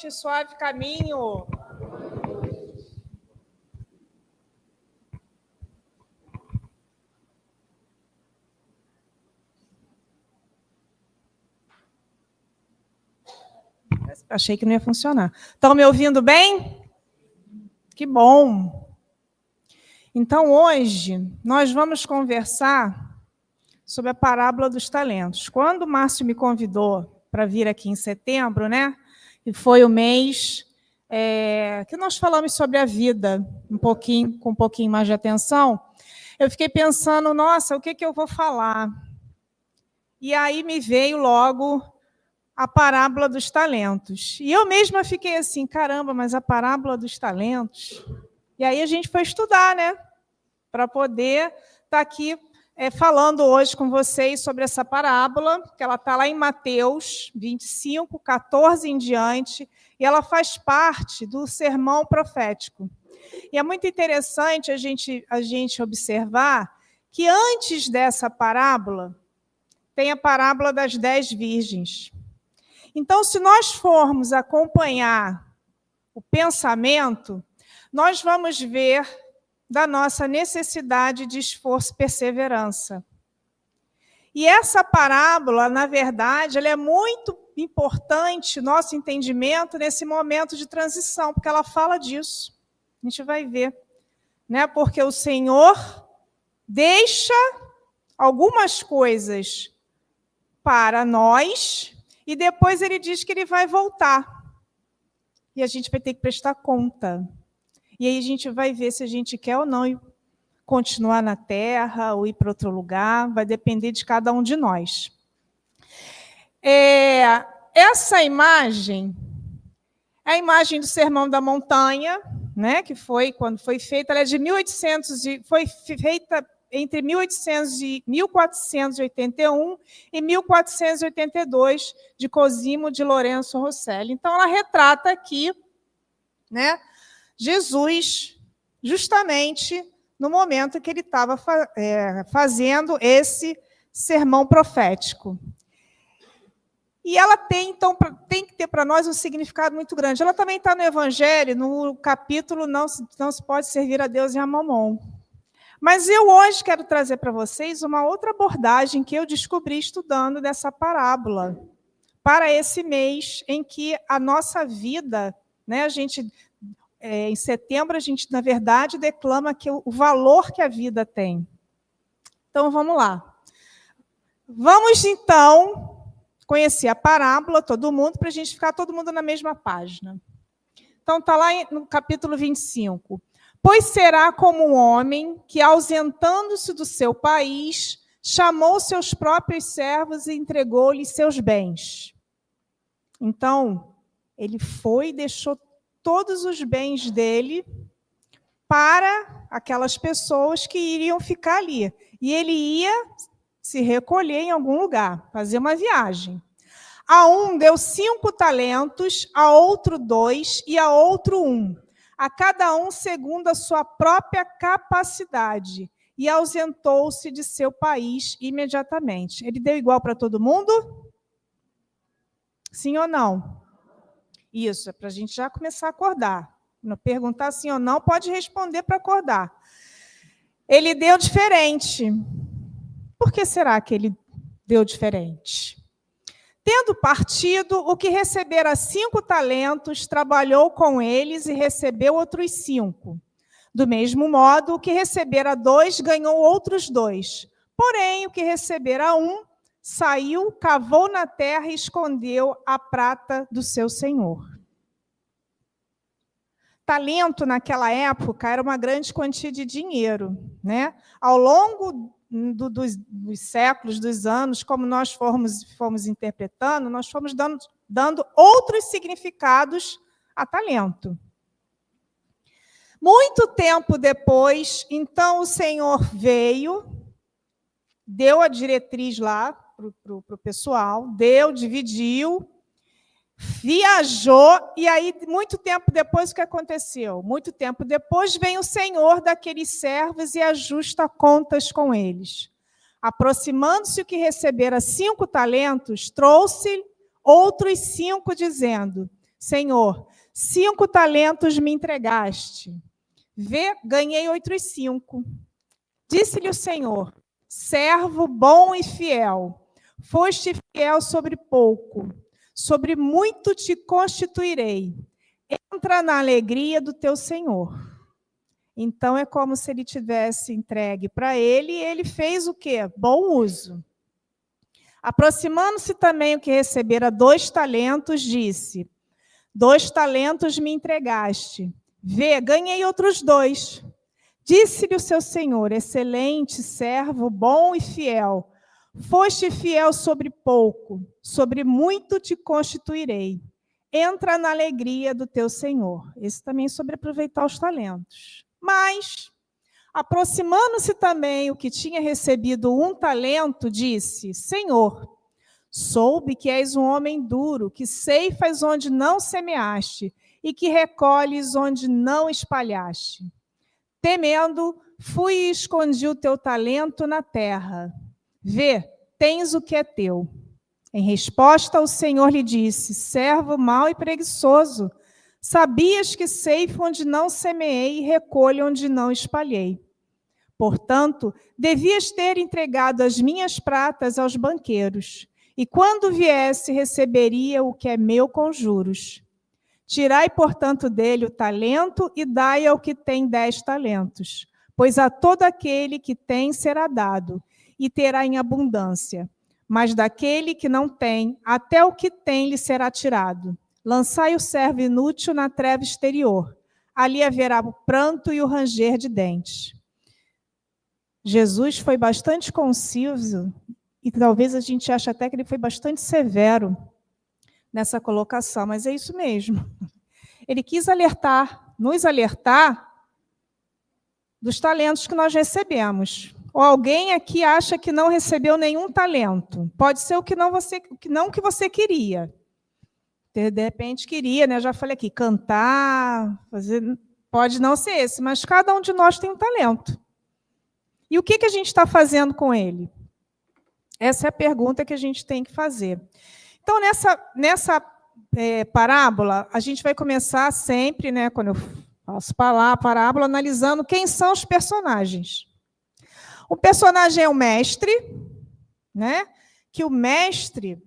noite, suave caminho. Achei que não ia funcionar. Estão me ouvindo bem? Que bom. Então, hoje, nós vamos conversar sobre a parábola dos talentos. Quando o Márcio me convidou para vir aqui em setembro, né? E foi o mês que nós falamos sobre a vida, com um pouquinho mais de atenção, eu fiquei pensando, nossa, o que eu vou falar? E aí me veio logo a parábola dos talentos. E eu mesma fiquei assim, caramba, mas a parábola dos talentos? E aí a gente foi estudar, né? Para poder estar aqui falando hoje com vocês sobre essa parábola, que ela está lá em Mateus 25, 14 em diante, e ela faz parte do sermão profético. E é muito interessante a gente observar que antes dessa parábola, tem a parábola das 10 virgens. Então, se nós formos acompanhar o pensamento, nós vamos ver da nossa necessidade de esforço e perseverança. E essa parábola, na verdade, ela é muito importante, nosso entendimento, nesse momento de transição, porque ela fala disso. A gente vai ver, né? Porque o Senhor deixa algumas coisas para nós e depois ele diz que ele vai voltar. E a gente vai ter que prestar conta. E aí a gente vai ver se a gente quer ou não continuar na Terra ou ir para outro lugar, vai depender de cada um de nós. Essa imagem é a imagem do Sermão da Montanha, né, que foi, quando foi feita, ela é de 1800, foi feita entre 1481 e 1482, de Cosimo de Lourenço Rosselli. Então, ela retrata aqui, né, Jesus, justamente no momento que ele estava fazendo esse sermão profético. E ela tem, então, tem que ter para nós um significado muito grande. Ela também está no Evangelho, no capítulo não se pode servir a Deus e a Mamon. Mas eu hoje quero trazer para vocês uma outra abordagem que eu descobri estudando dessa parábola, para esse mês em que a nossa vida, né, em setembro, a gente, na verdade, declama que o valor que a vida tem. Então, vamos lá. Vamos, então, conhecer a parábola, todo mundo, para a gente ficar todo mundo na mesma página. Então, está lá no capítulo 25. Pois será como um homem que, ausentando-se do seu país, chamou seus próprios servos e entregou-lhes seus bens. Então, ele foi e deixou todos os bens dele para aquelas pessoas que iriam ficar ali. E ele ia se recolher em algum lugar, fazer uma viagem. A um deu 5 talentos, a outro 2 e a outro 1. A cada um segundo a sua própria capacidade. E ausentou-se de seu país imediatamente. Ele deu igual para todo mundo? Sim ou não? Isso, é para a gente já começar a acordar. Não perguntar sim ou não, pode responder para acordar. Ele deu diferente. Por que será que ele deu diferente? Tendo partido, o que recebera 5 talentos, trabalhou com eles e recebeu outros 5. Do mesmo modo, o que recebera 2, ganhou outros 2. Porém, o que recebera 1, saiu, cavou na terra e escondeu a prata do seu senhor. Talento, naquela época, era uma grande quantia de dinheiro, né? Ao longo dos séculos, dos anos, como nós fomos interpretando, nós fomos dando outros significados a talento. Muito tempo depois, então, o Senhor veio, deu a diretriz lá para o pessoal, dividiu, viajou, e aí, muito tempo depois, o que aconteceu? Muito tempo depois, vem o Senhor daqueles servos e ajusta contas com eles. Aproximando-se o que recebera 5 talentos, trouxe outros 5, dizendo: Senhor, 5 talentos me entregaste. Vê, ganhei outros 5. Disse-lhe o Senhor, servo bom e fiel, foste fiel sobre pouco, sobre muito te constituirei. Entra na alegria do teu Senhor. Então, é como se ele tivesse entregue para ele, e ele fez o quê? Bom uso. Aproximando-se também o que recebera 2 talentos, disse, 2 talentos me entregaste. Vê, ganhei outros 2. Disse-lhe o seu senhor, excelente servo, bom e fiel. Foste fiel sobre pouco, sobre muito te constituirei. Entra na alegria do teu senhor. Esse também sobre aproveitar os talentos. Mas, aproximando-se também o que tinha recebido 1 talento, disse, Senhor, soube que és um homem duro, que ceifas onde não semeaste e que recolhes onde não espalhaste. Temendo, fui e escondi o teu talento na terra. Vê, tens o que é teu. Em resposta, o Senhor lhe disse, servo mau e preguiçoso, sabias que ceifo onde não semeei e recolho onde não espalhei. Portanto, devias ter entregado as minhas pratas aos banqueiros, e quando viesse, receberia o que é meu com juros. Tirai, portanto, dele o talento e dai ao que tem 10 talentos, pois a todo aquele que tem será dado, e terá em abundância. Mas daquele que não tem, até o que tem lhe será tirado. Lançai o servo inútil na treva exterior. Ali haverá o pranto e o ranger de dentes. Jesus foi bastante conciso, e talvez a gente ache até que ele foi bastante severo nessa colocação, mas é isso mesmo. Ele quis nos alertar dos talentos que nós recebemos. Ou alguém aqui acha que não recebeu nenhum talento. Pode ser o que não você queria. De repente queria, né? Eu já falei aqui, cantar, fazer, pode não ser esse, mas cada um de nós tem um talento. E o que a gente está fazendo com ele? Essa é a pergunta que a gente tem que fazer. Então, nessa parábola, a gente vai começar sempre, né, quando eu faço a parábola, analisando quem são os personagens. O personagem é o mestre, né, que o mestre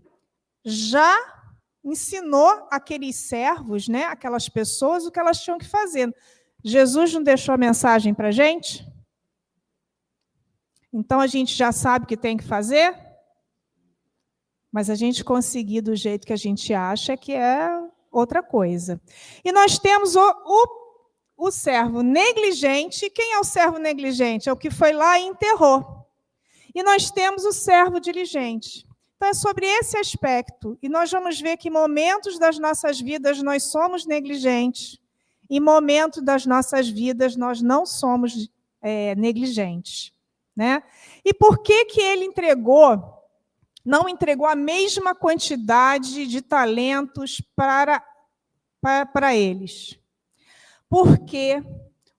já ensinou aqueles servos, né, aquelas pessoas, o que elas tinham que fazer. Jesus não deixou a mensagem para a gente? Então, a gente já sabe o que tem que fazer? Mas a gente conseguir do jeito que a gente acha que é outra coisa. E nós temos o servo negligente. Quem é o servo negligente? É o que foi lá e enterrou. E nós temos o servo diligente. Então, é sobre esse aspecto. E nós vamos ver que em momentos das nossas vidas nós somos negligentes. Em momentos das nossas vidas nós não somos negligentes. Né? E por que ele não entregou a mesma quantidade de talentos para eles? Porque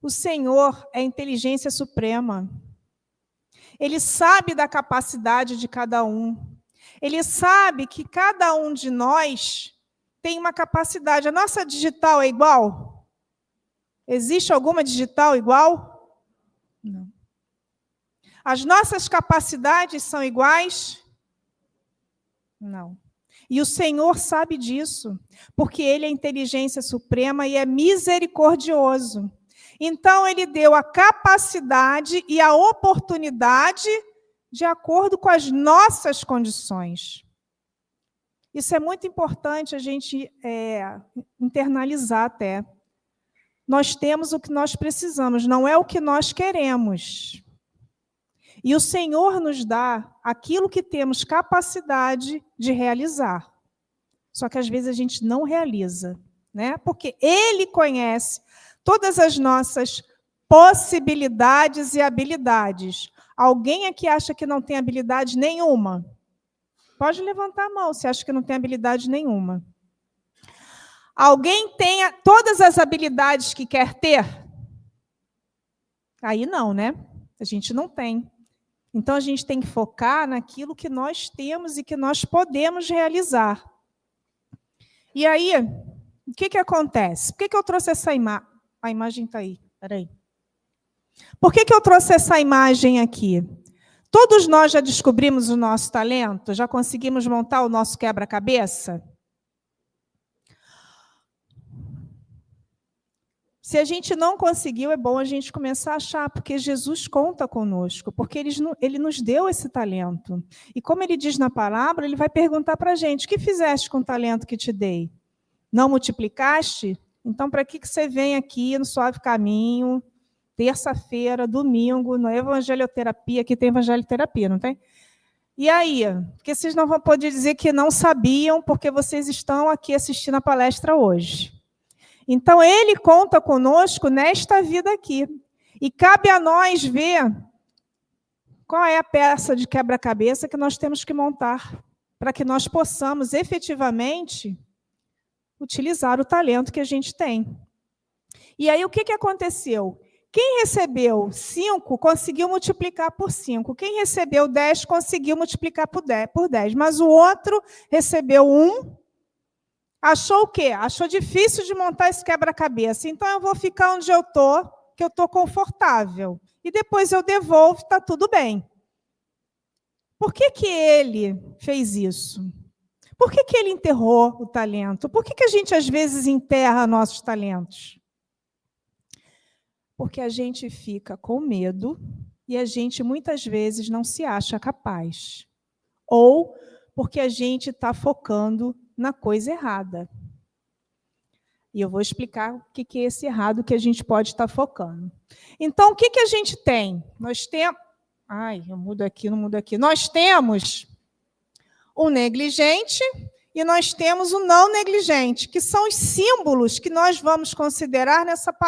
o Senhor é a inteligência suprema. Ele sabe da capacidade de cada um. Ele sabe que cada um de nós tem uma capacidade. A nossa digital é igual? Existe alguma digital igual? Não. As nossas capacidades são iguais? Não. E o Senhor sabe disso, porque Ele é a inteligência suprema e é misericordioso. Então, Ele deu a capacidade e a oportunidade de acordo com as nossas condições. Isso é muito importante a gente internalizar até. Nós temos o que nós precisamos, não é o que nós queremos. E o Senhor nos dá aquilo que temos capacidade de realizar. Só que às vezes a gente não realiza, né? Porque Ele conhece todas as nossas possibilidades e habilidades. Alguém aqui acha que não tem habilidade nenhuma? Pode levantar a mão se acha que não tem habilidade nenhuma. Alguém tem todas as habilidades que quer ter? Aí não, né? A gente não tem. Então, a gente tem que focar naquilo que nós temos e que nós podemos realizar. E aí, o que acontece? Por que eu trouxe essa imagem? A imagem está aí, peraí. Por que eu trouxe essa imagem aqui? Todos nós já descobrimos o nosso talento? Já conseguimos montar o nosso quebra-cabeça? Se a gente não conseguiu, é bom a gente começar a achar, porque Jesus conta conosco, porque ele nos deu esse talento. E como ele diz na palavra, ele vai perguntar para a gente, o que fizeste com o talento que te dei? Não multiplicaste? Então, para que você vem aqui no Suave Caminho, terça-feira, domingo, na Evangelioterapia, aqui tem Evangelioterapia, não tem? E aí? Porque vocês não vão poder dizer que não sabiam, porque vocês estão aqui assistindo a palestra hoje. Então, ele conta conosco nesta vida aqui. E cabe a nós ver qual é a peça de quebra-cabeça que nós temos que montar para que nós possamos efetivamente utilizar o talento que a gente tem. E aí, o que aconteceu? Quem recebeu 5 conseguiu multiplicar por 5. Quem recebeu 10 conseguiu multiplicar por 10. Mas o outro recebeu 1. Achou o quê? Achou difícil de montar esse quebra-cabeça. Então, eu vou ficar onde eu estou, que eu estou confortável. E depois eu devolvo, está tudo bem. Por que ele fez isso? Por que ele enterrou o talento? Por que a gente, às vezes, enterra nossos talentos? Porque a gente fica com medo e a gente, muitas vezes, não se acha capaz. Ou porque a gente está focando na coisa errada. E eu vou explicar o que é esse errado que a gente pode estar focando. Então, o que a gente tem? Nós temos... Ai, eu mudo aqui, não mudo aqui. Nós temos o negligente e nós temos o não negligente, que são os símbolos que nós vamos considerar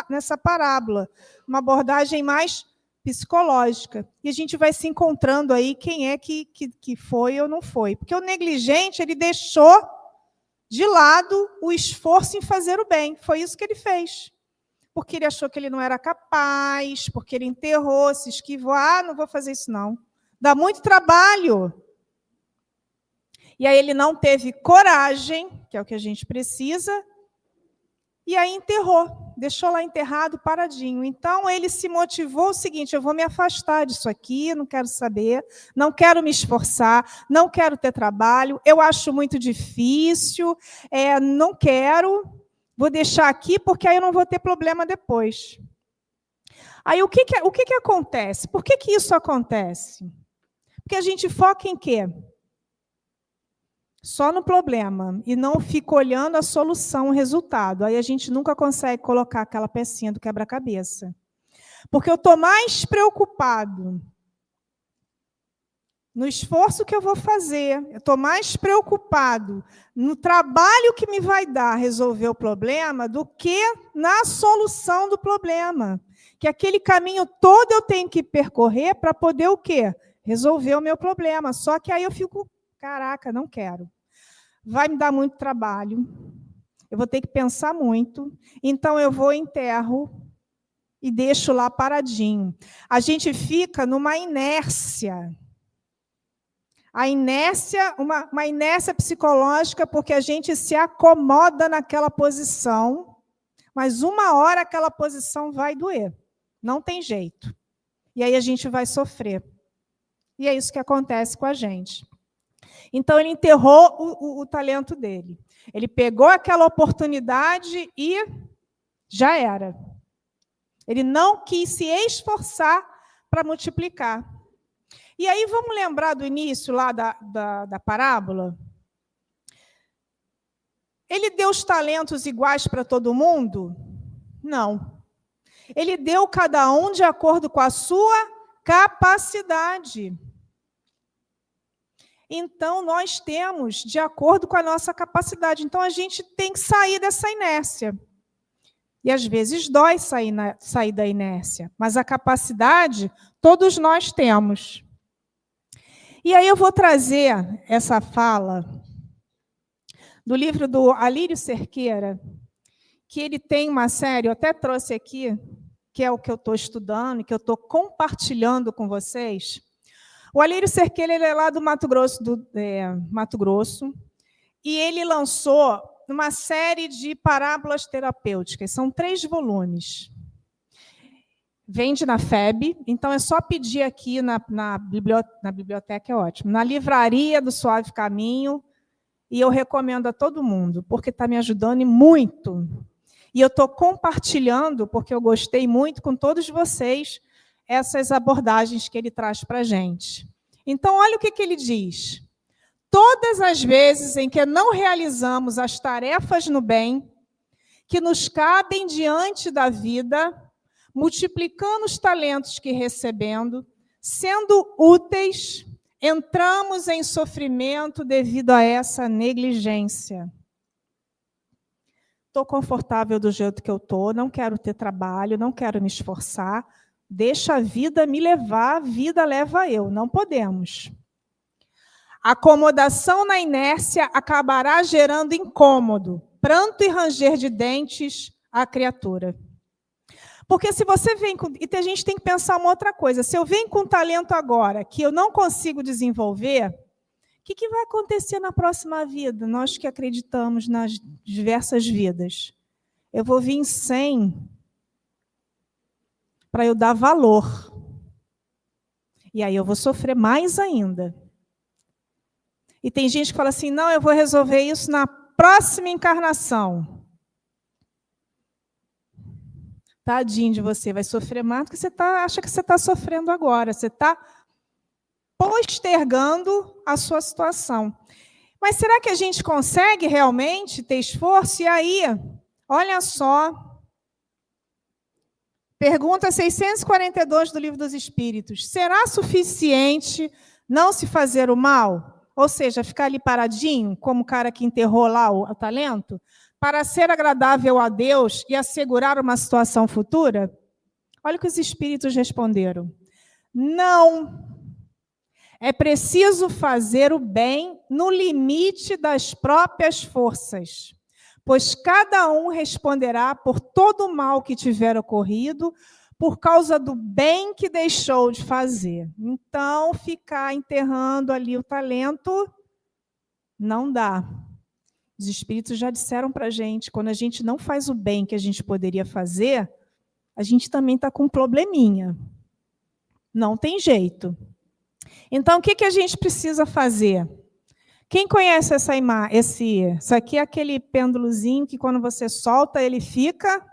nessa parábola, uma abordagem mais psicológica. E a gente vai se encontrando aí quem é que foi ou não foi. Porque o negligente, ele deixou de lado o esforço em fazer o bem. Foi isso que ele fez. Porque ele achou que ele não era capaz, porque ele enterrou, se esquivou. Ah, não vou fazer isso não. Dá muito trabalho. E aí ele não teve coragem, que é o que a gente precisa, e aí enterrou, deixou lá enterrado, paradinho. Então, ele se motivou o seguinte, eu vou me afastar disso aqui, não quero saber, não quero me esforçar, não quero ter trabalho, eu acho muito difícil, não quero, vou deixar aqui, porque aí eu não vou ter problema depois. Aí, o que acontece? Por que isso acontece? Porque a gente foca em quê? Só no problema, e não fica olhando a solução, o resultado. Aí a gente nunca consegue colocar aquela pecinha do quebra-cabeça. Porque eu estou mais preocupado no esforço que eu vou fazer, eu estou mais preocupado no trabalho que me vai dar resolver o problema do que na solução do problema. Que aquele caminho todo eu tenho que percorrer para poder o quê? Resolver o meu problema. Só que aí eu fico... Caraca, não quero. Vai me dar muito trabalho. Eu vou ter que pensar muito. Então, eu vou enterro e deixo lá paradinho. A gente fica numa inércia. A inércia, uma inércia psicológica, porque a gente se acomoda naquela posição, mas uma hora aquela posição vai doer. Não tem jeito. E aí a gente vai sofrer. E é isso que acontece com a gente. Então, ele enterrou o talento dele. Ele pegou aquela oportunidade e já era. Ele não quis se esforçar para multiplicar. E aí, vamos lembrar do início lá da parábola? Ele deu os talentos iguais para todo mundo? Não. Ele deu cada um de acordo com a sua capacidade. Então, nós temos de acordo com a nossa capacidade. Então, a gente tem que sair dessa inércia. E, às vezes, dói sair da inércia. Mas a capacidade, todos nós temos. E aí eu vou trazer essa fala do livro do Alírio Cerqueira, que ele tem uma série, eu até trouxe aqui, que é o que eu estou estudando, que eu estou compartilhando com vocês. O Alírio Cerqueira, ele é lá do Mato Grosso, e ele lançou uma série de parábolas terapêuticas, são 3 volumes. Vende na FEB, então é só pedir aqui na biblioteca, é ótimo. Na livraria do Suave Caminho, e eu recomendo a todo mundo, porque está me ajudando muito. E eu estou compartilhando, porque eu gostei muito com todos vocês, essas abordagens que ele traz para a gente. Então, olha o que ele diz. Todas as vezes em que não realizamos as tarefas no bem, que nos cabem diante da vida, multiplicando os talentos que recebendo, sendo úteis, entramos em sofrimento devido a essa negligência. Estou confortável do jeito que eu estou, não quero ter trabalho, não quero me esforçar, deixa a vida me levar, a vida leva eu, não podemos. A acomodação na inércia acabará gerando incômodo, pranto e ranger de dentes à criatura. Porque se você vem com... E a gente tem que pensar uma outra coisa. Se eu venho com talento agora, que eu não consigo desenvolver, o que vai acontecer na próxima vida? Nós que acreditamos nas diversas vidas. Eu vou vir sem para eu dar valor. E aí eu vou sofrer mais ainda. E tem gente que fala assim, não, eu vou resolver isso na próxima encarnação. Tadinho de você, vai sofrer mais do que você acha que você está sofrendo agora. Você está postergando a sua situação. Mas será que a gente consegue realmente ter esforço? E aí, olha só, pergunta 642 do Livro dos Espíritos. Será suficiente não se fazer o mal? Ou seja, ficar ali paradinho, como o cara que enterrou lá o talento? Para ser agradável a Deus e assegurar uma situação futura? Olha o que os espíritos responderam. Não. É preciso fazer o bem no limite das próprias forças, pois cada um responderá por todo o mal que tiver ocorrido por causa do bem que deixou de fazer. Então, ficar enterrando ali o talento não dá. Os espíritos já disseram para a gente, quando a gente não faz o bem que a gente poderia fazer, a gente também está com um probleminha. Não tem jeito. Então, o que a gente precisa fazer? Quem conhece essa imagem? Isso aqui é aquele pêndulozinho que quando você solta, ele fica.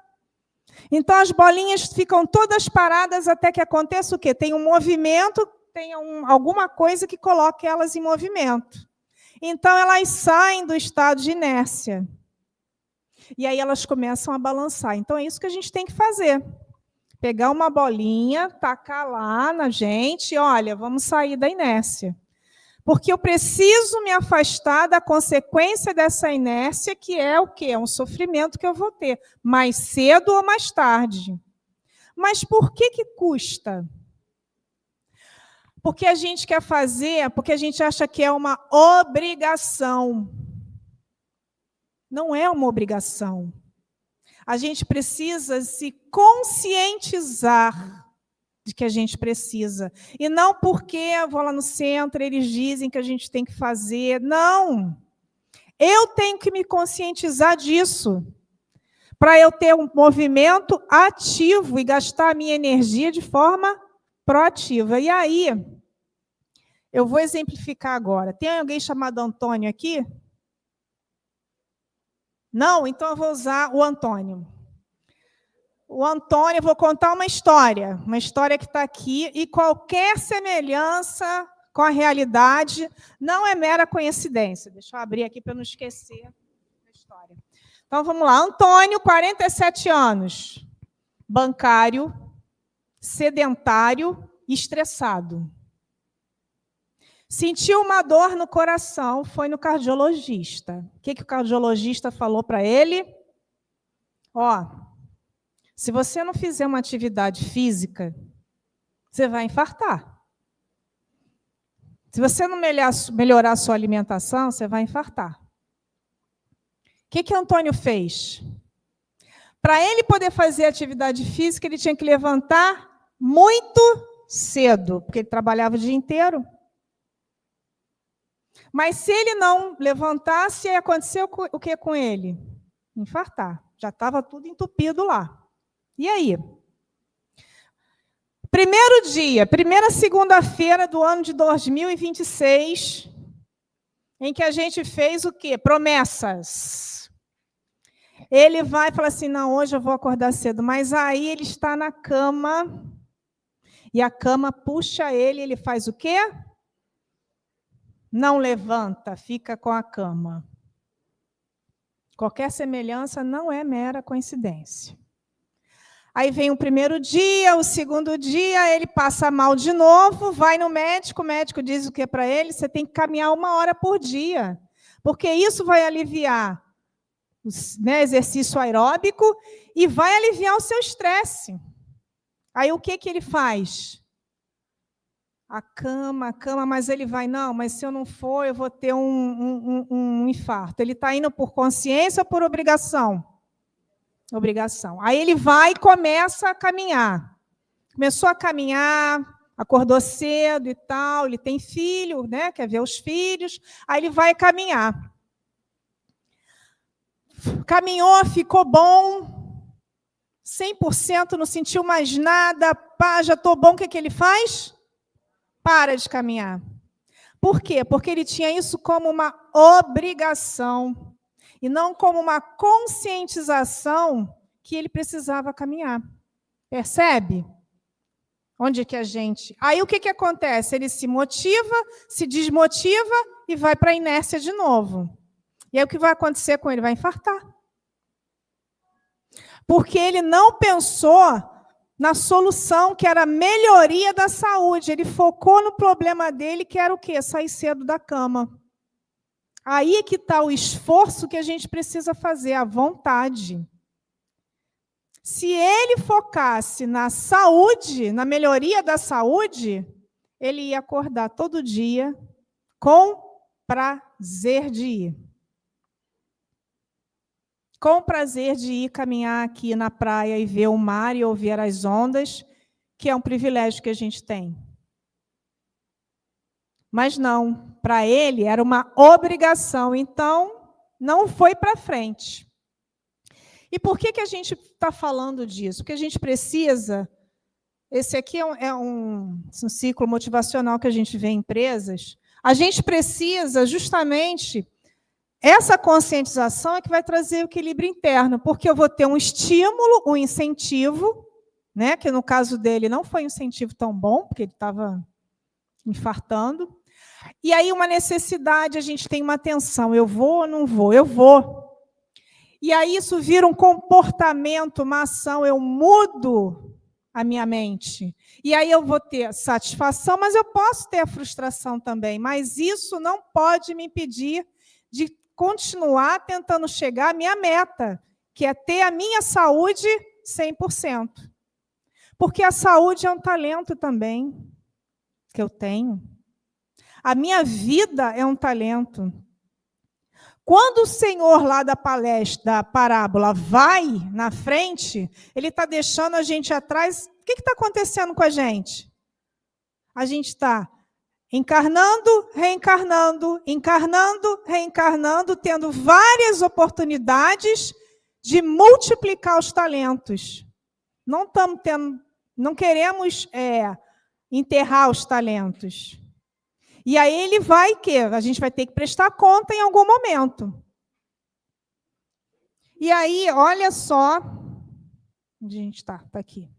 Então, as bolinhas ficam todas paradas até que aconteça o quê? Tem um movimento, tem alguma coisa que coloque elas em movimento. Então, elas saem do estado de inércia. E aí elas começam a balançar. Então, é isso que a gente tem que fazer. Pegar uma bolinha, tacar lá na gente, olha, vamos sair da inércia. Porque eu preciso me afastar da consequência dessa inércia, que é o quê? É um sofrimento que eu vou ter, mais cedo ou mais tarde. Mas por que custa? Porque a gente quer fazer, porque a gente acha que é uma obrigação. Não é uma obrigação. A gente precisa se conscientizar de que a gente precisa. E não porque eu vou lá no centro, eles dizem que a gente tem que fazer. Não! Eu tenho que me conscientizar disso, para eu ter um movimento ativo e gastar a minha energia de forma proativa. E aí, eu vou exemplificar agora. Tem alguém chamado Antônio aqui? Não? Então eu vou usar o Antônio. O Antônio, eu vou contar uma história que está aqui, e qualquer semelhança com a realidade não é mera coincidência. Deixa eu abrir aqui para não esquecer a história. Então, vamos lá. Antônio, 47 anos, bancário, sedentário e estressado. Sentiu uma dor no coração, foi no cardiologista. O que o cardiologista falou para ele? Se você não fizer uma atividade física, você vai infartar. Se você não melhorar a sua alimentação, você vai infartar. O que Antônio fez? Para ele poder fazer atividade física, ele tinha que levantar muito cedo, porque ele trabalhava o dia inteiro. Mas se ele não levantasse, ia acontecer o que com ele? Infartar. Já estava tudo entupido lá. E aí? Primeiro dia, primeira segunda-feira do ano de 2026, em que a gente fez o quê? Promessas. Ele vai falar assim, não, hoje eu vou acordar cedo. Mas aí ele está na cama, e a cama puxa ele, ele faz o quê? Não levanta, fica com a cama. Qualquer semelhança não é mera coincidência. Aí vem o primeiro dia, o segundo dia, ele passa mal de novo, vai no médico, o médico diz o que para ele? Você tem que caminhar 1 hora por dia, porque isso vai aliviar o exercício aeróbico e vai aliviar o seu estresse. Aí o que ele faz? A cama, mas ele vai, não, mas se eu não for, eu vou ter um infarto. Ele está indo por consciência ou por obrigação? Obrigação. Aí ele vai e começa a caminhar. Começou a caminhar, acordou cedo e tal, ele tem filho, né? Quer ver os filhos, aí ele vai caminhar. Caminhou, ficou bom, 100%, não sentiu mais nada, pá, já estou bom, o que ele faz? Para de caminhar. Por quê? Porque ele tinha isso como uma obrigação e não como uma conscientização que ele precisava caminhar. Percebe? Onde que a gente... Aí o que acontece? Ele se motiva, se desmotiva e vai para a inércia de novo. E aí o que vai acontecer com ele? Vai infartar. Porque ele não pensou na solução, que era a melhoria da saúde. Ele focou no problema dele, que era o quê? Sair cedo da cama. Aí é que está o esforço que a gente precisa fazer, a vontade. Se ele focasse na saúde, na melhoria da saúde, ele ia acordar todo dia com prazer de ir. Com prazer de ir caminhar aqui na praia e ver o mar e ouvir as ondas, que é um privilégio que a gente tem. Mas não, para ele era uma obrigação, então não foi para frente. E por que a gente está falando disso? Porque a gente precisa... Esse aqui é um ciclo motivacional que a gente vê em empresas. A gente precisa justamente... Essa conscientização é que vai trazer o equilíbrio interno, porque eu vou ter um estímulo, um incentivo, né, que no caso dele não foi um incentivo tão bom, porque ele estava infartando. E aí uma necessidade, a gente tem uma tensão, eu vou ou não vou? Eu vou. E aí isso vira um comportamento, uma ação, eu mudo a minha mente. E aí eu vou ter satisfação, mas eu posso ter a frustração também, mas isso não pode me impedir de continuar tentando chegar à minha meta, que é ter a minha saúde 100%. Porque a saúde é um talento também que eu tenho. A minha vida é um talento. Quando o Senhor lá da palestra, da parábola, vai na frente, ele está deixando a gente atrás. O que está acontecendo com a gente? A gente está encarnando, reencarnando, encarnando, reencarnando, tendo várias oportunidades de multiplicar os talentos. Não queremos enterrar os talentos. E aí ele vai que a gente vai ter que prestar conta em algum momento. E aí, olha só, onde a gente está? Está aqui.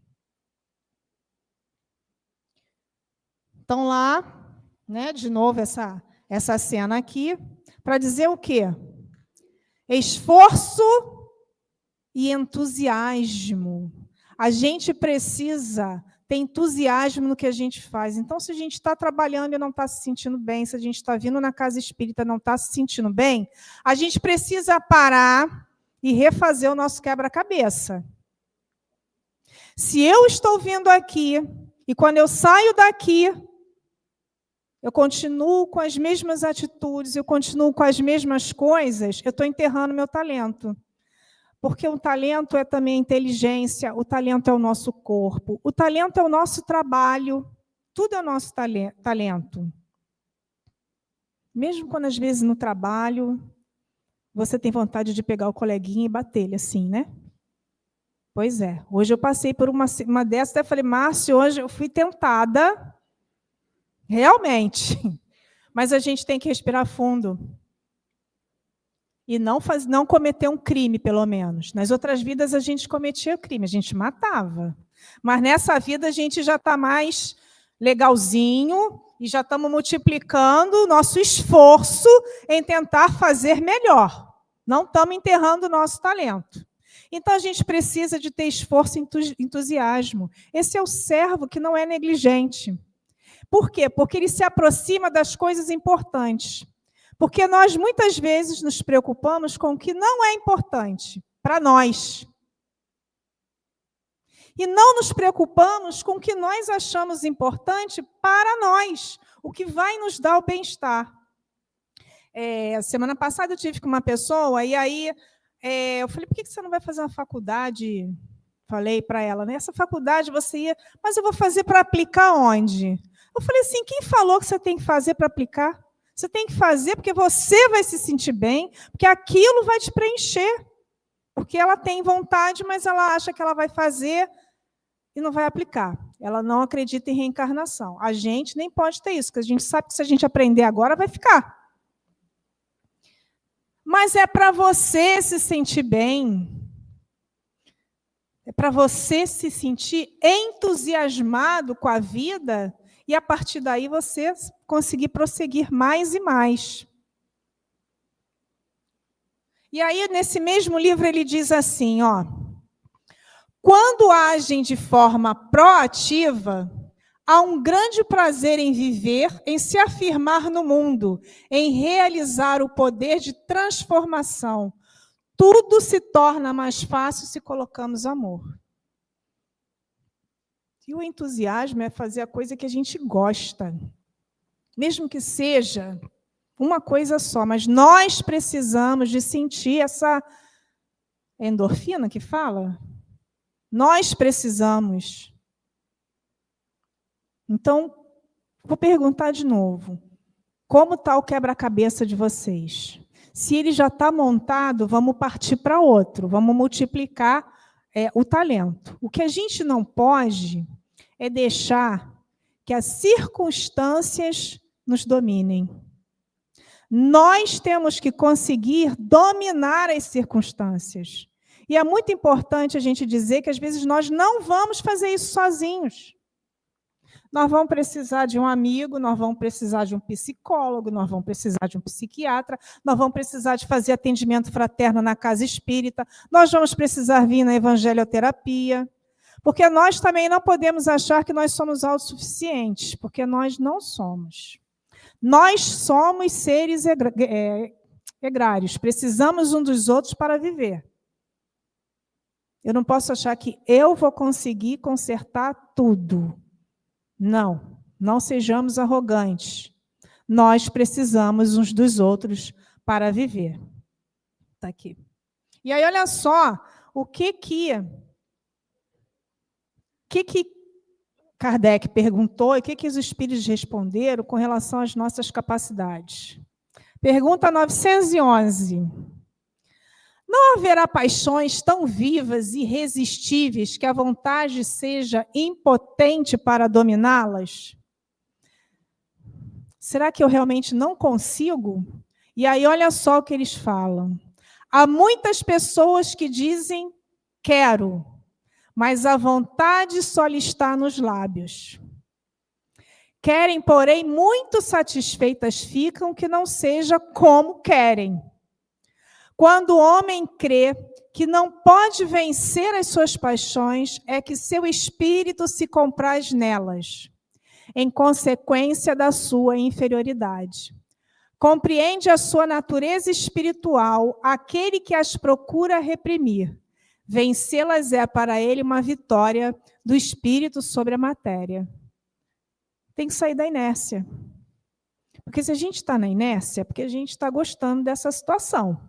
Então lá, né, de novo essa cena aqui, para dizer o quê? Esforço e entusiasmo. A gente precisa ter entusiasmo no que a gente faz. Então, se a gente está trabalhando e não está se sentindo bem, se a gente está vindo na casa espírita e não está se sentindo bem, a gente precisa parar e refazer o nosso quebra-cabeça. Se eu estou vindo aqui e quando eu saio daqui, eu continuo com as mesmas atitudes, eu continuo com as mesmas coisas, eu estou enterrando meu talento. Porque o talento é também a inteligência, o talento é o nosso corpo, o talento é o nosso trabalho, tudo é o nosso talento. Mesmo quando, às vezes, no trabalho, você tem vontade de pegar o coleguinha e bater ele assim, né? Pois é. Hoje eu passei por uma dessas, até falei, Márcio, hoje eu fui tentada, realmente. Mas a gente tem que respirar fundo. E não cometer um crime, pelo menos. Nas outras vidas, a gente cometia crime, a gente matava. Mas nessa vida, a gente já está mais legalzinho e já estamos multiplicando o nosso esforço em tentar fazer melhor. Não estamos enterrando o nosso talento. Então, a gente precisa de ter esforço e entusiasmo. Esse é o servo que não é negligente. Por quê? Porque ele se aproxima das coisas importantes. Porque nós, muitas vezes, nos preocupamos com o que não é importante para nós. E não nos preocupamos com o que nós achamos importante para nós, o que vai nos dar o bem-estar. Semana passada eu tive com uma pessoa, e aí eu falei, por que você não vai fazer uma faculdade? Falei para ela, nessa faculdade você ia, mas eu vou fazer para aplicar onde? Eu falei assim, quem falou que você tem que fazer para aplicar? Você tem que fazer porque você vai se sentir bem, porque aquilo vai te preencher. Porque ela tem vontade, mas ela acha que ela vai fazer e não vai aplicar. Ela não acredita em reencarnação. A gente nem pode ter isso, porque a gente sabe que se a gente aprender agora, vai ficar. Mas é para você se sentir bem. É para você se sentir entusiasmado com a vida e, a partir daí, você conseguir prosseguir mais e mais. E aí, nesse mesmo livro, ele diz assim, quando agem de forma proativa, há um grande prazer em viver, em se afirmar no mundo, em realizar o poder de transformação. Tudo se torna mais fácil se colocamos amor. E o entusiasmo é fazer a coisa que a gente gosta. Mesmo que seja uma coisa só, mas nós precisamos de sentir essa endorfina que fala. Nós precisamos. Então, vou perguntar de novo. Como está o quebra-cabeça de vocês? Se ele já está montado, vamos partir para outro. Vamos multiplicar o talento. O que a gente não pode é deixar que as circunstâncias nos dominem. Nós temos que conseguir dominar as circunstâncias. E é muito importante a gente dizer que, às vezes, nós não vamos fazer isso sozinhos. Nós vamos precisar de um amigo, nós vamos precisar de um psicólogo, nós vamos precisar de um psiquiatra, nós vamos precisar de fazer atendimento fraterno na casa espírita, nós vamos precisar vir na evangelioterapia, porque nós também não podemos achar que nós somos autossuficientes, porque nós não somos. Nós somos seres egrários, precisamos um dos outros para viver. Eu não posso achar que eu vou conseguir consertar tudo. Não, não sejamos arrogantes. Nós precisamos uns dos outros para viver. Está aqui. E aí, olha só, o que Kardec perguntou e o que os espíritos responderam com relação às nossas capacidades. Pergunta 911. Não haverá paixões tão vivas e irresistíveis que a vontade seja impotente para dominá-las? Será que eu realmente não consigo? E aí, olha só o que eles falam. Há muitas pessoas que dizem, quero, mas a vontade só lhe está nos lábios. Querem, porém, muito satisfeitas ficam que não seja como querem. Quando o homem crê que não pode vencer as suas paixões, é que seu espírito se compraz nelas, em consequência da sua inferioridade. Compreende a sua natureza espiritual, aquele que as procura reprimir. Vencê-las é para ele uma vitória do espírito sobre a matéria. Tem que sair da inércia. Porque se a gente está na inércia, é porque a gente está gostando dessa situação.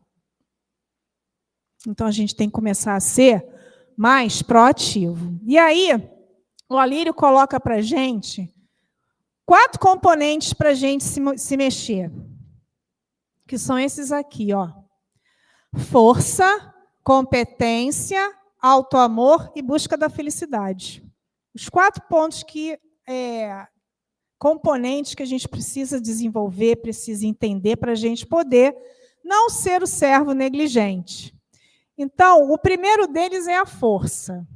Então, a gente tem que começar a ser mais proativo. E aí, o Alírio coloca para a gente 4 componentes para a gente se mexer. que são esses aqui, ó. Força, competência, autoamor e busca da felicidade. Os 4 pontos componentes que a gente precisa desenvolver, precisa entender para a gente poder não ser o servo negligente. Então, o primeiro deles é a força.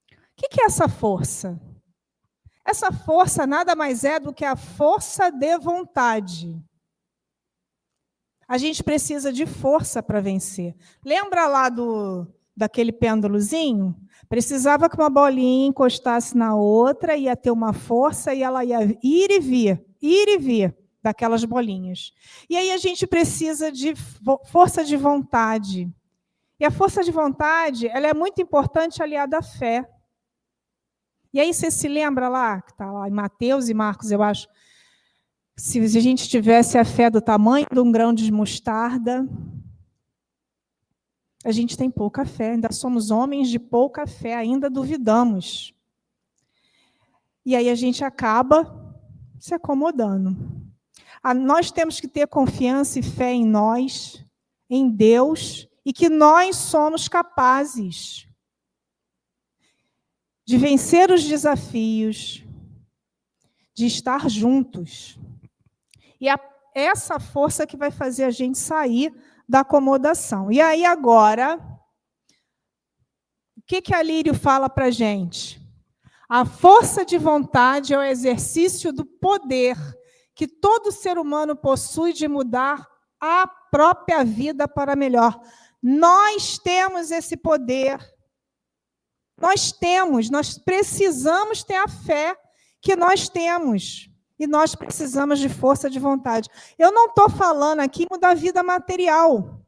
O que é essa força? Essa força nada mais é do que a força de vontade. A gente precisa de força para vencer. Lembra lá daquele pêndulozinho? Precisava que uma bolinha encostasse na outra, ia ter uma força e ela ia ir e vir daquelas bolinhas. E aí a gente precisa de força de vontade. E a força de vontade, ela é muito importante aliada à fé. E aí você se lembra lá, que está lá em Mateus e Marcos, eu acho, se a gente tivesse a fé do tamanho de um grão de mostarda, a gente tem pouca fé, ainda somos homens de pouca fé, ainda duvidamos. E aí a gente acaba se acomodando. Nós temos que ter confiança e fé em nós, em Deus, e que nós somos capazes de vencer os desafios, de estar juntos. E essa força que vai fazer a gente sair da acomodação. E aí agora, o que a Lírio fala para a gente? A força de vontade é o exercício do poder que todo ser humano possui de mudar a própria vida para melhor. Nós temos esse poder. Nós precisamos ter a fé que nós temos. E nós precisamos de força de vontade. Eu não estou falando aqui em mudar a vida material.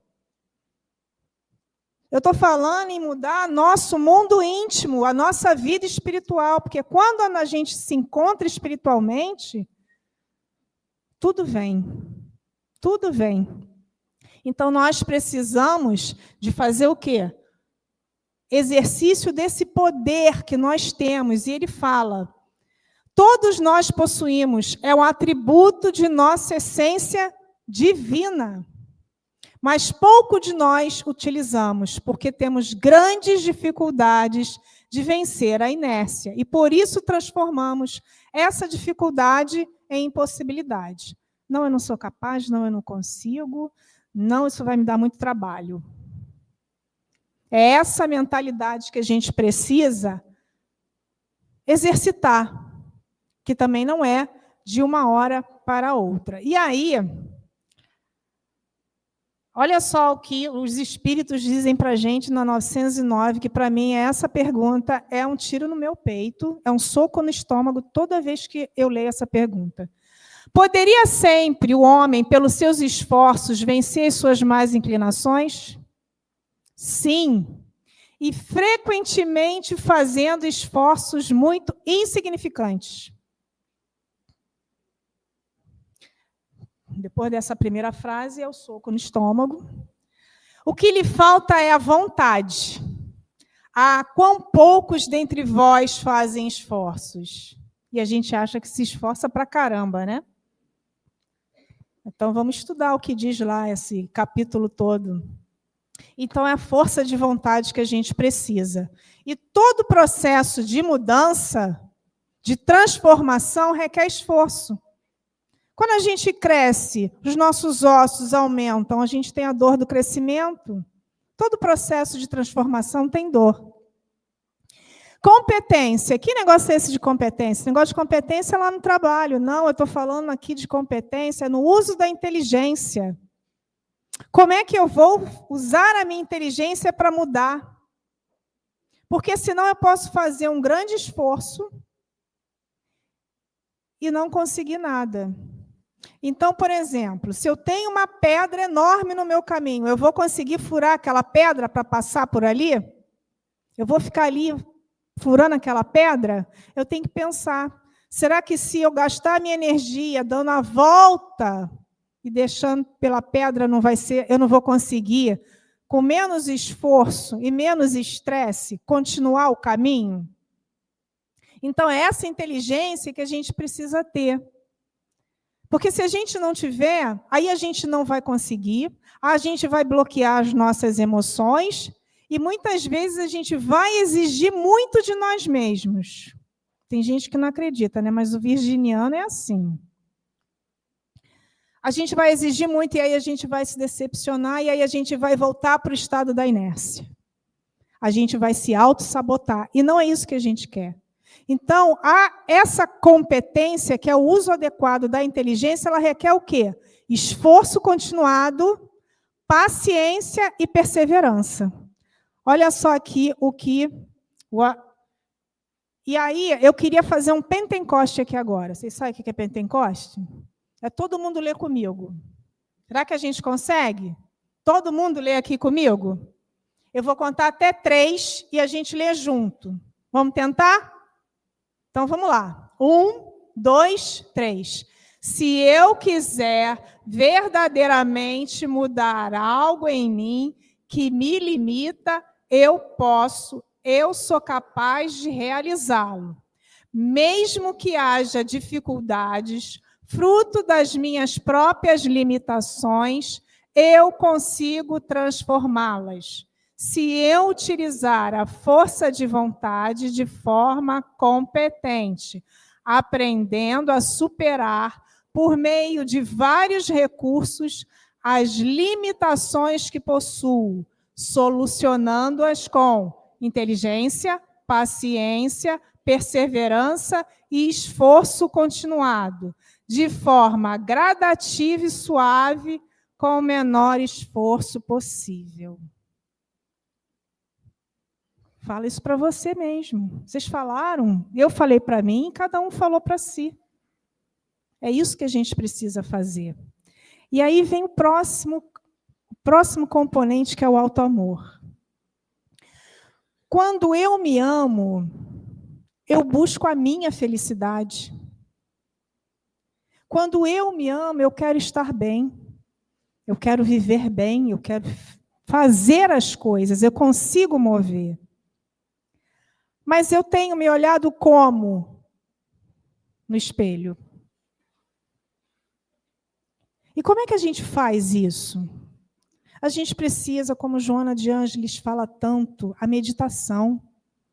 Eu estou falando em mudar nosso mundo íntimo, a nossa vida espiritual. Porque quando a gente se encontra espiritualmente, tudo vem. Tudo vem. Então, nós precisamos de fazer o quê? Exercício desse poder que nós temos. E ele fala... Todos nós possuímos, é um atributo de nossa essência divina. Mas pouco de nós utilizamos, porque temos grandes dificuldades de vencer a inércia. E por isso transformamos essa dificuldade em impossibilidade. Não, eu não sou capaz, não, eu não consigo, não, isso vai me dar muito trabalho. É essa mentalidade que a gente precisa exercitar, que também não é de uma hora para outra. E aí, olha só o que os espíritos dizem para a gente na 909, que para mim essa pergunta é um tiro no meu peito, é um soco no estômago toda vez que eu leio essa pergunta. Poderia sempre o homem, pelos seus esforços, vencer as suas más inclinações? Sim. E frequentemente fazendo esforços muito insignificantes. Depois dessa primeira frase, é o soco no estômago. O que lhe falta é a vontade. Quão poucos dentre vós fazem esforços? E a gente acha que se esforça pra caramba, né? Então, vamos estudar o que diz lá esse capítulo todo. Então, é a força de vontade que a gente precisa. E todo processo de mudança, de transformação, requer esforço. Quando a gente cresce, os nossos ossos aumentam, a gente tem a dor do crescimento. Todo processo de transformação tem dor. Competência. Que negócio é esse de competência? Negócio de competência é lá no trabalho. Não, eu estou falando aqui de competência no uso da inteligência. Como é que eu vou usar a minha inteligência para mudar? Porque senão eu posso fazer um grande esforço e não conseguir nada. Então, por exemplo, se eu tenho uma pedra enorme no meu caminho, eu vou conseguir furar aquela pedra para passar por ali? Eu vou ficar ali furando aquela pedra? Eu tenho que pensar, será que se eu gastar a minha energia dando a volta e deixando pela pedra, eu não vou conseguir, com menos esforço e menos estresse, continuar o caminho? Então, é essa inteligência que a gente precisa ter. Porque se a gente não tiver, aí a gente não vai conseguir, a gente vai bloquear as nossas emoções e muitas vezes a gente vai exigir muito de nós mesmos. Tem gente que não acredita, né? Mas o virginiano é assim. A gente vai exigir muito e aí a gente vai se decepcionar e aí a gente vai voltar para o estado da inércia. A gente vai se auto-sabotar. E não é isso que a gente quer. Então, essa competência, que é o uso adequado da inteligência, ela requer o quê? Esforço continuado, paciência e perseverança. Olha só aqui o que... E aí, eu queria fazer um Pentecoste aqui agora. Vocês sabem o que é Pentecoste? É todo mundo ler comigo. Será que a gente consegue? Todo mundo lê aqui comigo? Eu vou contar até 3 e a gente lê junto. Vamos tentar? Então, vamos lá. 1, 2, 3. Se eu quiser verdadeiramente mudar algo em mim que me limita, eu posso, eu sou capaz de realizá-lo. Mesmo que haja dificuldades, fruto das minhas próprias limitações, eu consigo transformá-las. Se eu utilizar a força de vontade de forma competente, aprendendo a superar, por meio de vários recursos, as limitações que possuo, solucionando-as com inteligência, paciência, perseverança e esforço continuado, de forma gradativa e suave, com o menor esforço possível. Fala isso para você mesmo. Vocês falaram, eu falei para mim, cada um falou para si. É isso que a gente precisa fazer. E aí vem o próximo componente, que é o autoamor. Quando eu me amo, eu busco a minha felicidade. Quando eu me amo, eu quero estar bem. Eu quero viver bem, eu quero fazer as coisas, eu consigo mover. Mas eu tenho me olhado como? No espelho. E como é que a gente faz isso? A gente precisa, como Joana de Ângeles fala tanto, a meditação.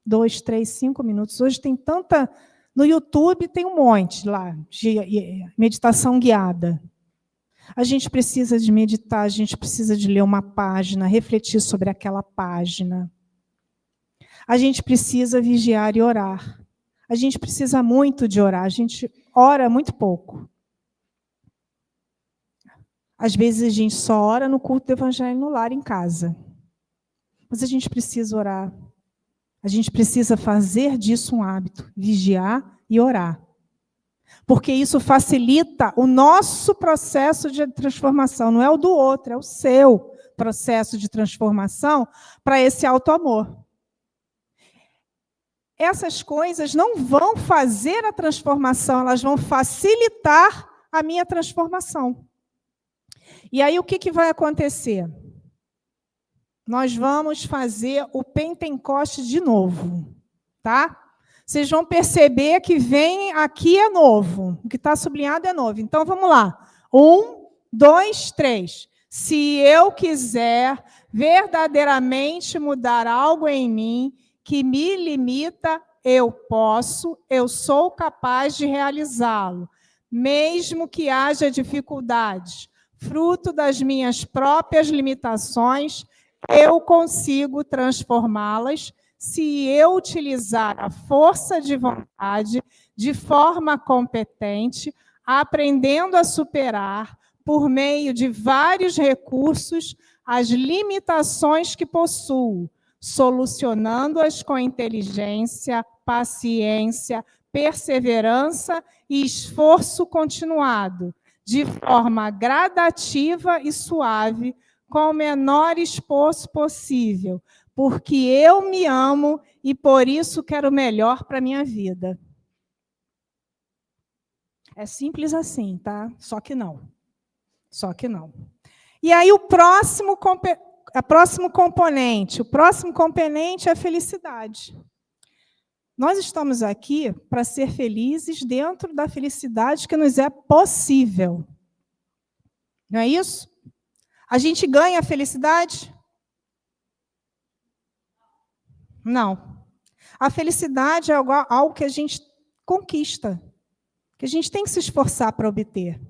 2, 3, 5 minutos. Hoje tem tanta... No YouTube tem um monte lá de meditação guiada. A gente precisa de meditar, a gente precisa de ler uma página, refletir sobre aquela página. A gente precisa vigiar e orar. A gente precisa muito de orar, a gente ora muito pouco. Às vezes a gente só ora no culto do Evangelho no lar, em casa. Mas a gente precisa orar. A gente precisa fazer disso um hábito, vigiar e orar. Porque isso facilita o nosso processo de transformação, não é o do outro, é o seu processo de transformação para esse autoamor. Essas coisas não vão fazer a transformação, elas vão facilitar a minha transformação. E aí o que vai acontecer? Nós vamos fazer o Pentecoste de novo, tá? Vocês vão perceber que vem aqui é novo, o que está sublinhado é novo. Então vamos lá. 1, 2, 3. Se eu quiser verdadeiramente mudar algo em mim que me limita, eu posso, eu sou capaz de realizá-lo, mesmo que haja dificuldades, fruto das minhas próprias limitações, eu consigo transformá-las se eu utilizar a força de vontade de forma competente, aprendendo a superar, por meio de vários recursos, as limitações que possuo, solucionando-as com inteligência, paciência, perseverança e esforço continuado, de forma gradativa e suave, com o menor esforço possível, porque eu me amo e por isso quero o melhor para a minha vida. É simples assim, tá? Só que não. Só que não. E aí o próximo componente é a felicidade. Nós estamos aqui para ser felizes dentro da felicidade que nos é possível. Não é isso? A gente ganha a felicidade? Não. A felicidade é algo que a gente conquista, que a gente tem que se esforçar para obter.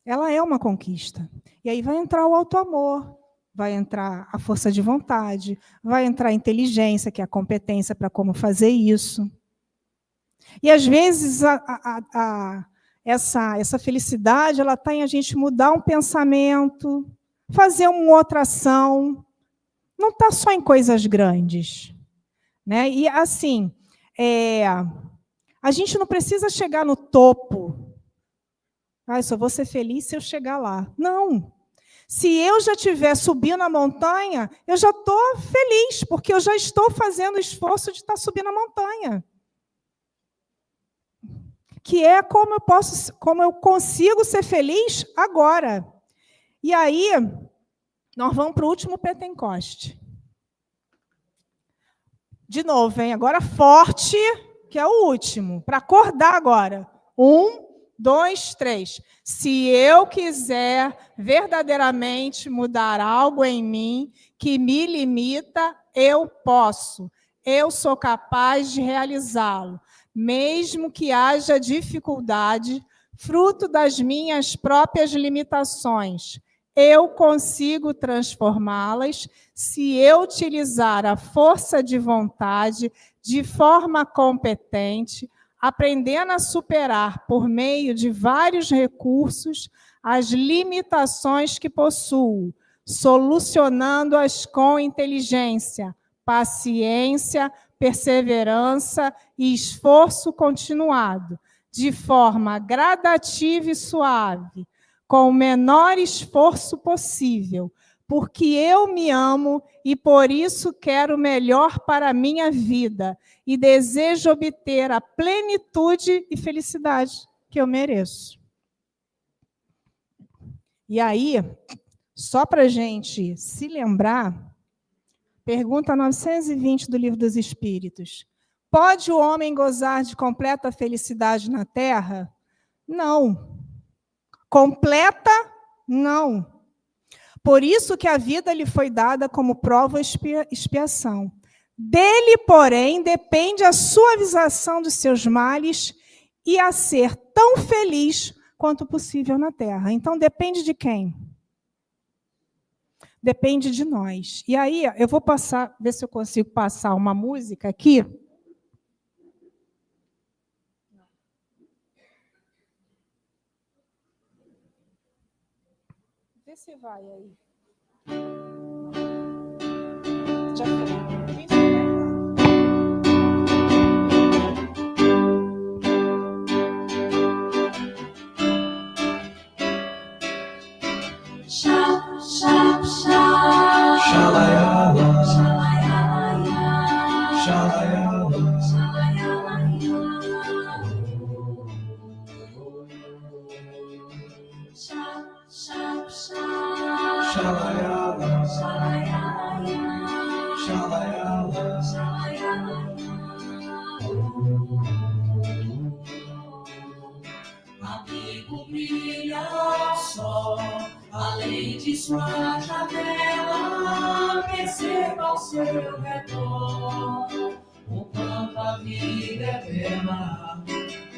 Ela é uma conquista. E aí vai entrar o auto-amor, vai entrar a força de vontade, vai entrar a inteligência, que é a competência para como fazer isso. E, às vezes, essa felicidade ela está em a gente mudar um pensamento, fazer uma outra ação. Não está só em coisas grandes. Né? E, assim, a gente não precisa chegar no topo. Eu só vou ser feliz se eu chegar lá. Não. Se eu já estiver subindo a montanha, eu já estou feliz, porque eu já estou fazendo o esforço de estar subindo a montanha. Que é como eu consigo ser feliz agora. E aí, nós vamos para o último Pentecoste. De novo, hein? Agora forte, que é o último, para acordar agora. 1, 2, 3. Se eu quiser verdadeiramente mudar algo em mim que me limita, eu posso. Eu sou capaz de realizá-lo, mesmo que haja dificuldade, fruto das minhas próprias limitações. Eu consigo transformá-las se eu utilizar a força de vontade de forma competente, aprendendo a superar, por meio de vários recursos, as limitações que possuo, solucionando-as com inteligência, paciência, perseverança e esforço continuado, de forma gradativa e suave, com o menor esforço possível, porque eu me amo e por isso quero o melhor para a minha vida e desejo obter a plenitude e felicidade que eu mereço. E aí, só para a gente se lembrar, pergunta 920 do Livro dos Espíritos. Pode o homem gozar de completa felicidade na Terra? Não. Completa? Não. Por isso que a vida lhe foi dada como prova e expiação. Dele, porém, depende a suavização dos seus males e a ser tão feliz quanto possível na Terra. Então, depende de quem? Depende de nós. E aí, eu vou ver se eu consigo passar uma música aqui. Vê se vai aí. Já foi. Amigo, brilha o sol, além de sua janela, perceba ao seu redor o quanto a vida é bela.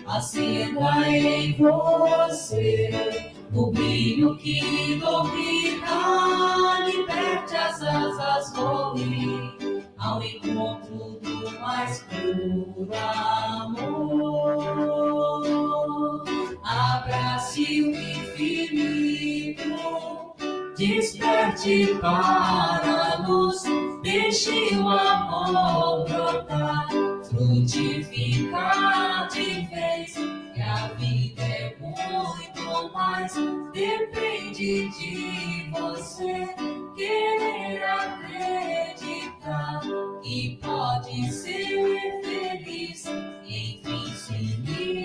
Acenda em você o brilho que domina, liberte as asas, voe ao encontro do mais puro amor. Abrace o infinito, desperte para a luz, deixe o amor brotar, frutificar de vez, que a vida é muito mais, depende de você querer acreditar que pode ser feliz, enfim se libertar.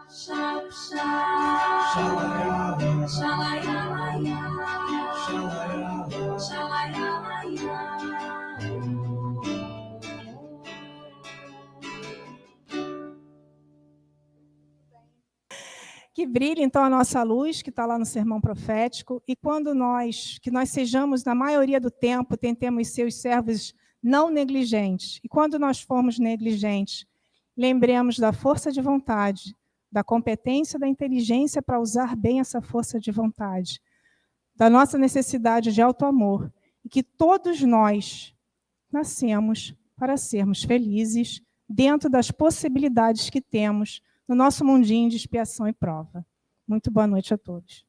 Shap, shap. Shalayalaya. Shalayalaya. Que brilhe, então, a nossa luz, que está lá no sermão profético, e que nós sejamos, na maioria do tempo, tentemos ser os servos não negligentes. E quando nós formos negligentes, lembremos da força de vontade, da competência, da inteligência para usar bem essa força de vontade, da nossa necessidade de auto-amor, e que todos nós nascemos para sermos felizes dentro das possibilidades que temos no nosso mundinho de expiação e prova. Muito boa noite a todos.